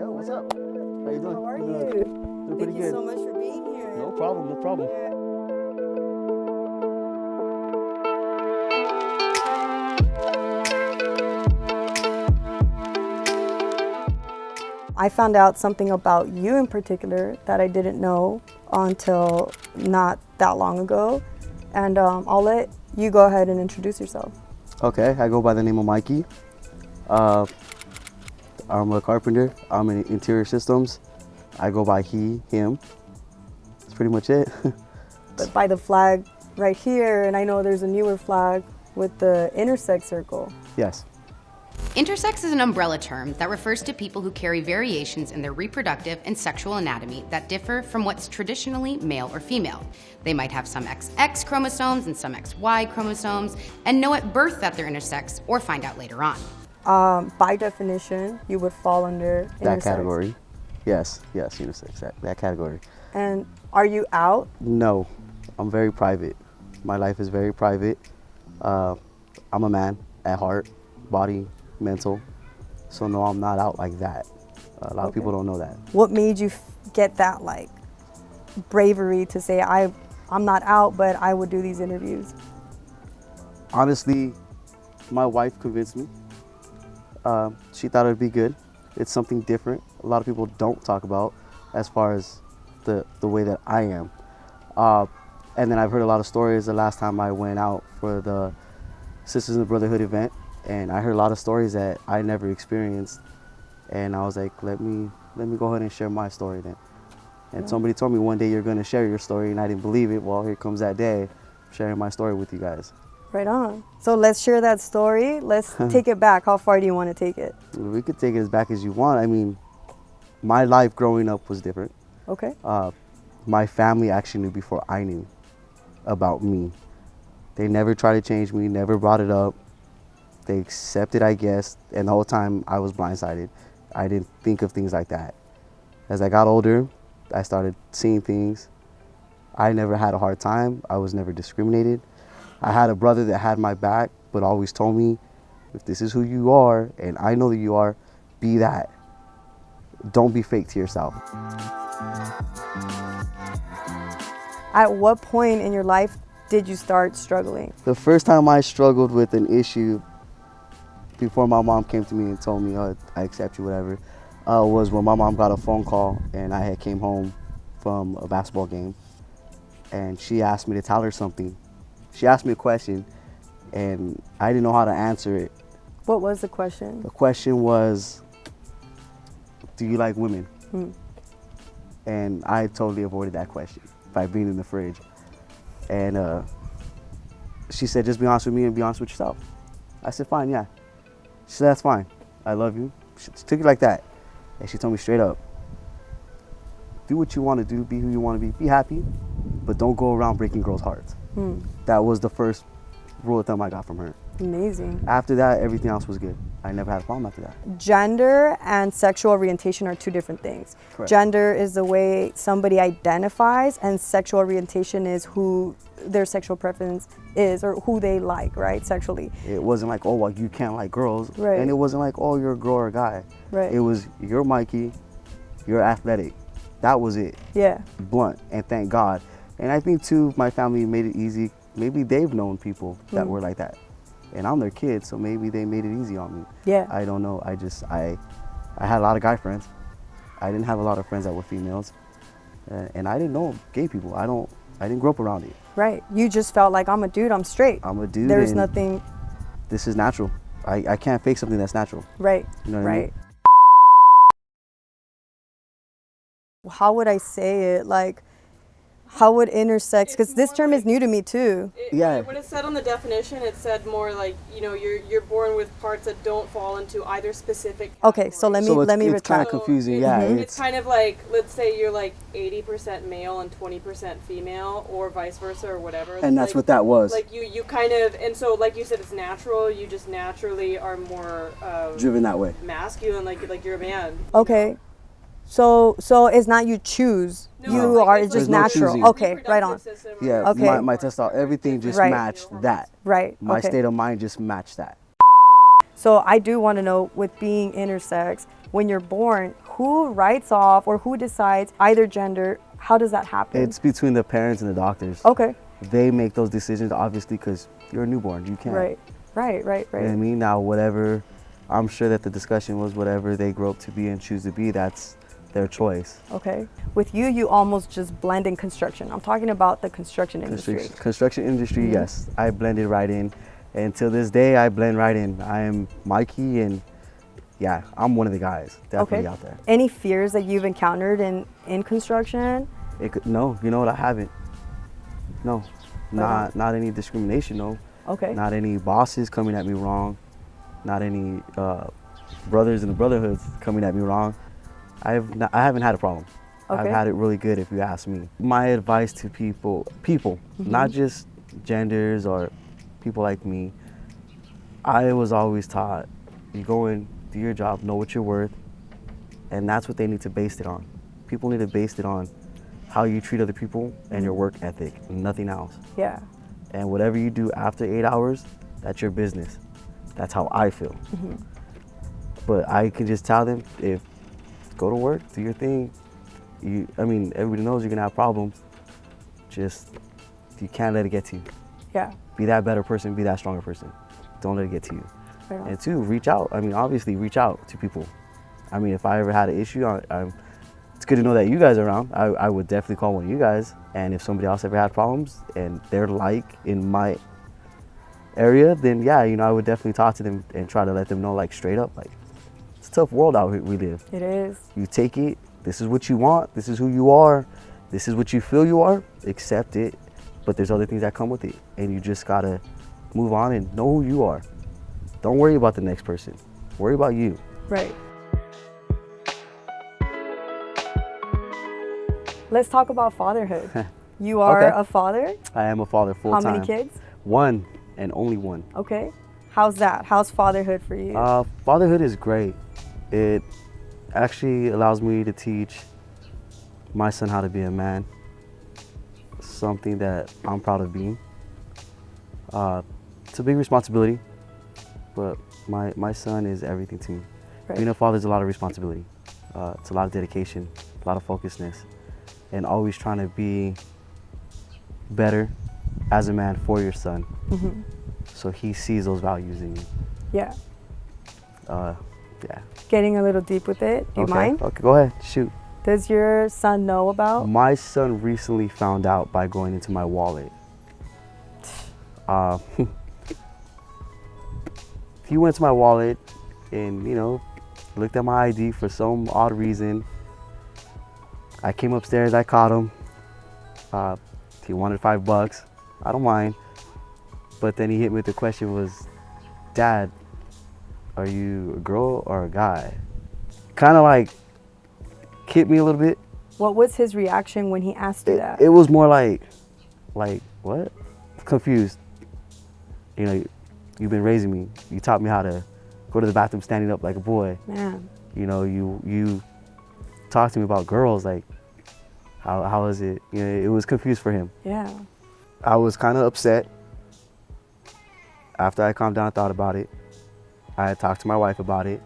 Yo, what's up? How you doing? How are you? Doing pretty Thank you good. so much for being here. No problem, no problem. I found out something about you in particular that I didn't know until not that long ago. And I'll let you go ahead and introduce yourself. Okay, I go by the name of Mikey. I'm a carpenter. I'm in interior systems. I go by he, him. That's pretty much it. But by the flag right here, and I know there's a newer flag with the intersex circle. Yes. Intersex is an umbrella term that refers to people who carry variations in their reproductive and sexual anatomy that differ from what's traditionally male or female. They might have some XX chromosomes and some XY chromosomes, and know at birth that they're intersex or find out later on. By definition, you would fall under intersex. That category. Yes, unisex, that category. And are you out? No, I'm very private. My life is very private. I'm a man at heart, body, mental. So no, I'm not out like that. A lot of people don't know that. What made you get that like bravery to say I'm not out, but I would do these interviews? Honestly, my wife convinced me. She thought it'd be good. It's something different. A lot of people don't talk about as far as the way that I am. And then I've heard a lot of stories the last time I went out for the Sisters in the Brotherhood event, and I heard a lot of stories that I never experienced. And I was like, let me go ahead and share my story then. And somebody told me one day you're gonna share your story, and I didn't believe it. Well, here comes that day, sharing my story with you guys. Right on. So let's share that story. Let's take it back. How far do you want to take it? We could take it as back as you want. I mean, my life growing up was different. Okay. My family actually knew before I knew about me. They never tried to change me, never brought it up. They accepted, I guess, and the whole time I was blindsided. I didn't think of things like that. As I got older, I started seeing things. I never had a hard time. I was never discriminated. I had a brother that had my back, but always told me, if this is who you are, and I know that you are, be that. Don't be fake to yourself. At what point in your life did you start struggling? The first time I struggled with an issue before my mom came to me and told me, oh, I accept you, whatever, was when my mom got a phone call and I had came home from a basketball game, and she asked me to tell her something. She asked me a question and I didn't know how to answer it. What was the question? The question was, do you like women? And I totally avoided that question by being in the fridge. And she said, just be honest with me and be honest with yourself. I said, fine, yeah. She said, that's fine. I love you. She took it like that. And she told me straight up, do what you want to do, be who you want to be happy, but don't go around breaking girls' hearts. That was the first rule of thumb I got from her. Amazing. After that, everything else was good. I never had a problem after that. Gender and sexual orientation are two different things. Correct. Gender is the way somebody identifies, and sexual orientation is who their sexual preference is or who they like, right, sexually. It wasn't like, oh, well, you can't like girls. Right. And it wasn't like, oh, you're a girl or a guy. Right. It was, you're Mikey, you're athletic. That was it. Yeah. Blunt, and thank God. And I think too, my family made it easy. Maybe they've known people that were like that. And I'm their kid, so maybe they made it easy on me. Yeah. I don't know. I had a lot of guy friends. I didn't have a lot of friends that were females. And I didn't know gay people. I didn't grow up around it. Right. You just felt like, I'm a dude, I'm straight. I'm a dude. There's and nothing. This is natural. I can't fake something that's natural. Right. You know what I mean? Right. How would I say it? Like, how would intersex, because this term is new to me too. Yeah. When it said on the definition, it said more like, you know, you're born with parts that don't fall into either specific category. Okay, so let me it's retract. kind of confusing. Yeah. It's kind of like, let's say you're like 80% male and 20% female, or vice versa, or whatever. And that's like, what that was. Like you kind of, and so like you said, it's natural. You just naturally are more Driven that way. masculine, like you're a man. Okay. So it's not you choose. No, You like, are, it's it's just like- natural. choosing. Okay, right on. Reproductive system or- Yeah. Okay. My testosterone, everything just Right. matched that. Right. My okay. state of mind just matched that. So I do want to know, with being intersex, when you're born, who writes off or who decides either gender? How does that happen? It's between the parents and the doctors. Okay. They make those decisions, obviously, because you're a newborn. You can't. Right. You know what I mean? Now, whatever, I'm sure that the discussion was whatever they grow up to be and choose to be, that's their choice. Okay. With you, you almost just blend in construction. I'm talking about the construction industry. Construction industry, yes. I blended right in. And till this day, I blend right in. I am Mikey, and yeah, I'm one of the guys definitely out there. Any fears that you've encountered in construction? No, you know what? I haven't. No, not any discrimination, no. Okay. Not any bosses coming at me wrong. Not any brothers in the brotherhoods coming at me wrong. I haven't had a problem. Okay. I've had it really good, if you ask me. My advice to people, not just genders or people like me, I was always taught, you go in, do your job, know what you're worth, and that's what they need to base it on. People need to base it on how you treat other people and your work ethic, nothing else. Yeah. And whatever you do after 8 hours, that's your business. That's how I feel. But I can just tell them, if go to work, do your thing. Everybody knows you're gonna have problems. Just, you can't let it get to you. Yeah. Be that better person, be that stronger person. Don't let it get to you. Fair enough. And two, reach out. Obviously reach out to people. If I ever had an issue, it's good to know that you guys are around. I would definitely call one of you guys. And if somebody else ever had problems and they're like in my area, then yeah, I would definitely talk to them and try to let them know, like, straight up, like, it's a tough world out here we live. It is. You take it, this is what you want, this is who you are, this is what you feel you are, accept it. But there's other things that come with it, and you just gotta move on and know who you are. Don't worry about the next person, worry about you. Right. Let's talk about fatherhood. You are a father? I am a father full-time. How many kids? One, and only one. Okay. How's that? How's fatherhood for you? Fatherhood is great. It actually allows me to teach my son how to be a man. Something that I'm proud of being. It's a big responsibility, but my son is everything to me. Right. Being a father is a lot of responsibility. It's a lot of dedication, a lot of focusness, and always trying to be better as a man for your son. So he sees those values in you. Yeah. Yeah. Getting a little deep with it. Do you mind? Okay, go ahead, shoot. Does your son know about? My son recently found out by going into my wallet. He went to my wallet and, looked at my ID for some odd reason. I came upstairs, I caught him. He wanted $5. I don't mind. But then he hit me with the question was, Dad, are you a girl or a guy? Kind of like hit me a little bit. What was his reaction when he asked you that? It was more like what? Confused. You've been raising me. You taught me how to go to the bathroom standing up like a boy. Man. You talked to me about girls, like how is it? It was confused for him. Yeah. I was kind of upset. After I calmed down and thought about it, I talked to my wife about it,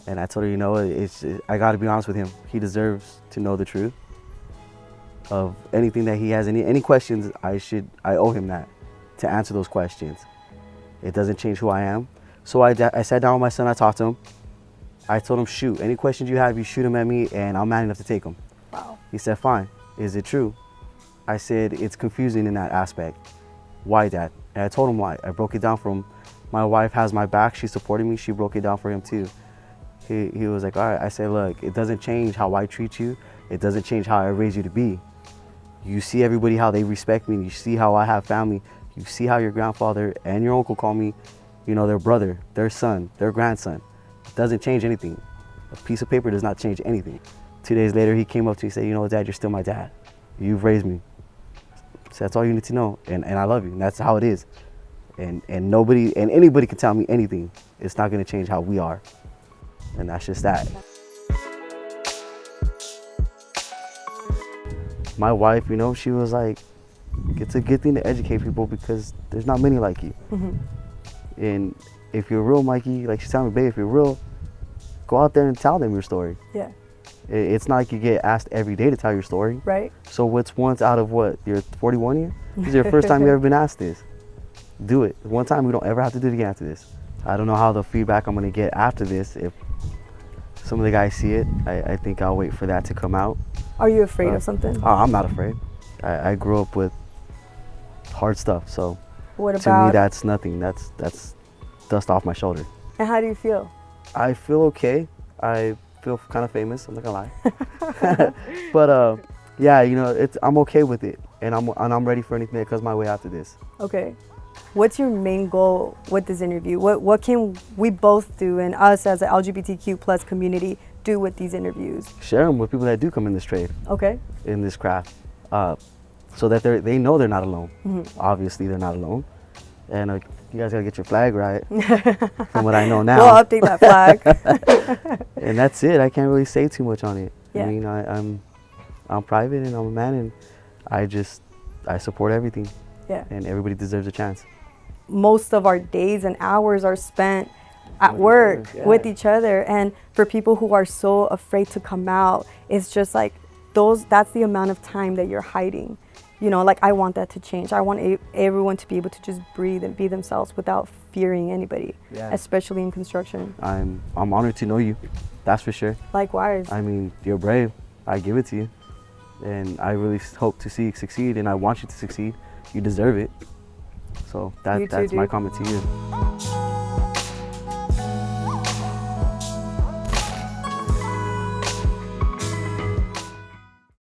and I told her, I got to be honest with him. He deserves to know the truth of anything that he has. Any questions, I owe him that, to answer those questions. It doesn't change who I am. So I sat down with my son, I talked to him. I told him, shoot, any questions you have, you shoot them at me, and I'm man enough to take them. Wow. He said, fine. Is it true? I said, it's confusing in that aspect. Why, Dad? And I told him why. I broke it down from, my wife has my back, she's supporting me, she broke it down for him too. He was like, all right. I said, look, it doesn't change how I treat you, it doesn't change how I raise you to be. You see everybody, how they respect me, you see how I have family, you see how your grandfather and your uncle call me, their brother, their son, their grandson. It doesn't change anything. A piece of paper does not change anything. 2 days later, he came up to me and said, Dad, you're still my dad. You've raised me. So that's all you need to know, and I love you, and that's how it is. And anybody can tell me anything. It's not gonna change how we are. And that's just that. My wife, she was like, it's a good thing to educate people because there's not many like you. And if you're real, Mikey, like she's telling me, babe, if you're real, go out there and tell them your story. Yeah. It's not like you get asked every day to tell your story. Right. So what's once out of what, your 41 year? This is your first time you've ever been asked this. Do it. One time, we don't ever have to do it again after this. I don't know how the feedback I'm gonna get after this. If some of the guys see it, I think I'll wait for that to come out. Are you afraid of something? Oh, I'm not afraid. I grew up with hard stuff, so What to about? me that's nothing. That's dust off my shoulder. And how do you feel? I feel okay. I feel kind of famous. I'm not gonna lie. But yeah, you know, I'm okay with it, and I'm ready for anything that comes my way after this. Okay. What's your main goal with this interview? What can we both do, and us as an LGBTQ plus community do with these interviews? Share them with people that do come in this trade, Okay. in this craft, so that they know they're not alone. Obviously, they're not alone, and you guys gotta get your flag right. From what I know now, We'll update that flag. and that's it. I can't really say too much on it. Yeah. I mean, I'm private and I'm a man, and I support everything, Yeah. and everybody deserves a chance. Most of our days and hours are spent at work with each other, and for people who are so afraid to come out, it's just like that's the amount of time that you're hiding. You know, like, I want that to change. I want everyone to be able to just breathe and be themselves without fearing anybody, especially in construction. I'm honored to know you, that's for sure. Likewise. I mean, you're brave. I give it to you, and I really hope to see you succeed, and I want you to succeed. You deserve it. So that's my comment to you.